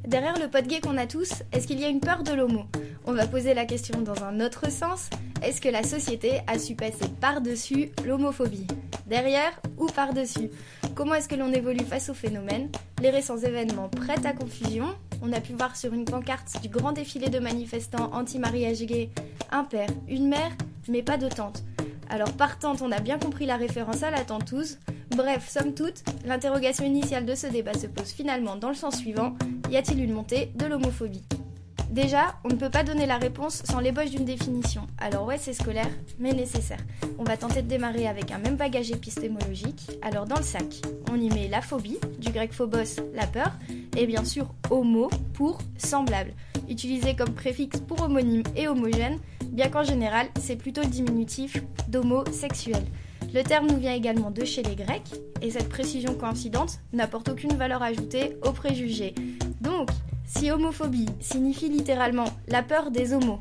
Derrière le pote gay qu'on a tous, est-ce qu'il y a une peur de l'homo? On va poser la question dans un autre sens. Est-ce que la société a su passer par-dessus l'homophobie? Derrière ou par-dessus? Comment est-ce que l'on évolue face au phénomène? Les récents événements prêtent à confusion. On a pu voir sur une pancarte du grand défilé de manifestants anti-mariage gay un père, une mère, mais pas de tante. Alors par tante, on a bien compris la référence à la tantouze. Bref, somme toute, l'interrogation initiale de ce débat se pose finalement dans le sens suivant: y a-t-il une montée de l'homophobie? Déjà, on ne peut pas donner la réponse sans l'ébauche d'une définition. Alors ouais, c'est scolaire, mais nécessaire. On va tenter de démarrer avec un même bagage épistémologique. Alors dans le sac, on y met la phobie, du grec phobos, la peur, et bien sûr homo pour semblable, utilisé comme préfixe pour homonyme et homogène, bien qu'en général, c'est plutôt le diminutif d'homosexuel. Le terme nous vient également de chez les Grecs, et cette précision coïncidente n'apporte aucune valeur ajoutée aux préjugés. Donc, si homophobie signifie littéralement la peur des homos,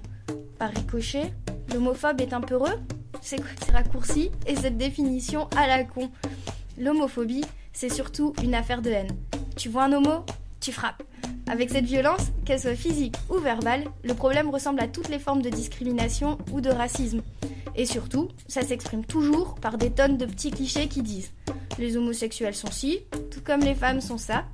par ricochet, l'homophobe est un peureux? C'est quoi ces raccourcis et cette définition à la con? L'homophobie, c'est surtout une affaire de haine. Tu vois un homo, tu frappes. Avec cette violence, qu'elle soit physique ou verbale, le problème ressemble à toutes les formes de discrimination ou de racisme. Et surtout, ça s'exprime toujours par des tonnes de petits clichés qui disent « les homosexuels sont ci, tout comme les femmes sont ça ».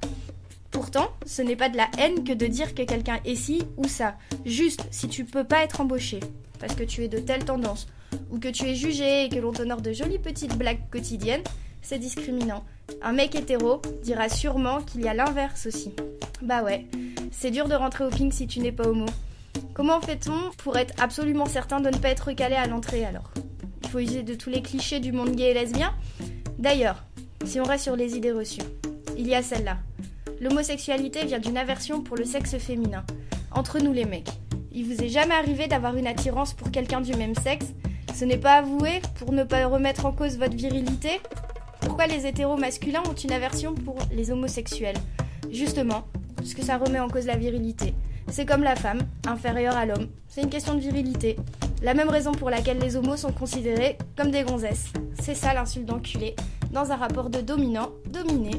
Pourtant, ce n'est pas de la haine que de dire que quelqu'un est ci ou ça. Juste, si tu peux pas être embauché, parce que tu es de telle tendance, ou que tu es jugé et que l'on t'honore de jolies petites blagues quotidiennes, c'est discriminant. Un mec hétéro dira sûrement qu'il y a l'inverse aussi. Bah ouais, c'est dur de rentrer au ping si tu n'es pas homo. Comment fait-on pour être absolument certain de ne pas être recalé à l'entrée alors? Il faut user de tous les clichés du monde gay et lesbien? D'ailleurs, si on reste sur les idées reçues, il y a celle-là. L'homosexualité vient d'une aversion pour le sexe féminin. Entre nous les mecs, il vous est jamais arrivé d'avoir une attirance pour quelqu'un du même sexe? Ce n'est pas avoué pour ne pas remettre en cause votre virilité? Pourquoi les hétéros masculins ont une aversion pour les homosexuels? Justement, parce que ça remet en cause la virilité. C'est comme la femme, inférieure à l'homme. C'est une question de virilité. La même raison pour laquelle les homos sont considérés comme des gonzesses. C'est ça l'insulte d'enculé, dans un rapport de dominant-dominé.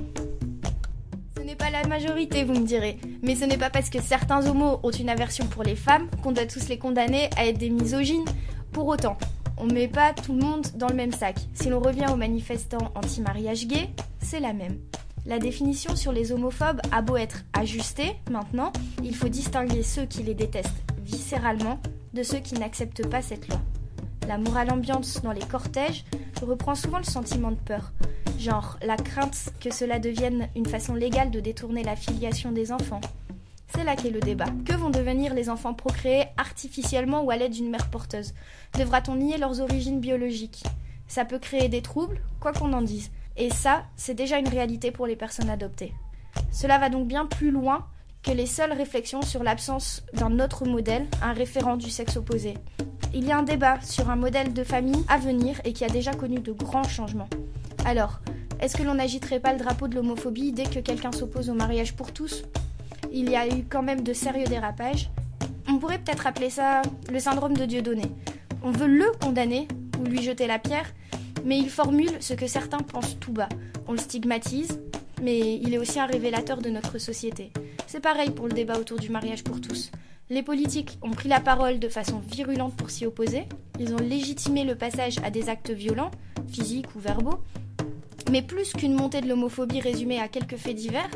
Ce n'est pas la majorité, vous me direz, mais ce n'est pas parce que certains homos ont une aversion pour les femmes qu'on doit tous les condamner à être des misogynes. Pour autant, on ne met pas tout le monde dans le même sac. Si l'on revient aux manifestants anti-mariage gay, c'est la même. La définition sur les homophobes a beau être ajustée, maintenant, il faut distinguer ceux qui les détestent viscéralement de ceux qui n'acceptent pas cette loi. La morale ambiante dans les cortèges reprend souvent le sentiment de peur, genre la crainte que cela devienne une façon légale de détourner la filiation des enfants. C'est là qu'est le débat. Que vont devenir les enfants procréés artificiellement ou à l'aide d'une mère porteuse? Devra-t-on nier leurs origines biologiques? Ça peut créer des troubles, quoi qu'on en dise. Et ça, c'est déjà une réalité pour les personnes adoptées. Cela va donc bien plus loin que les seules réflexions sur l'absence d'un autre modèle, un référent du sexe opposé. Il y a un débat sur un modèle de famille à venir et qui a déjà connu de grands changements. Alors, est-ce que l'on n'agiterait pas le drapeau de l'homophobie dès que quelqu'un s'oppose au mariage pour tous? Il y a eu quand même de sérieux dérapages. On pourrait peut-être appeler ça le syndrome de Dieudonné. On veut le condamner ou lui jeter la pierre, mais il formule ce que certains pensent tout bas. On le stigmatise, mais il est aussi un révélateur de notre société. C'est pareil pour le débat autour du mariage pour tous. Les politiques ont pris la parole de façon virulente pour s'y opposer. Ils ont légitimé le passage à des actes violents, physiques ou verbaux. Mais plus qu'une montée de l'homophobie résumée à quelques faits divers,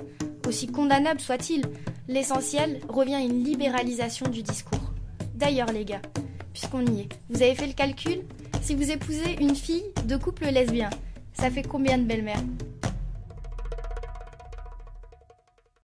aussi condamnable soit-il, l'essentiel revient à une libéralisation du discours. D'ailleurs les gars, puisqu'on y est, vous avez fait le calcul? Si vous épousez une fille de couple lesbien, ça fait combien de belles-mères?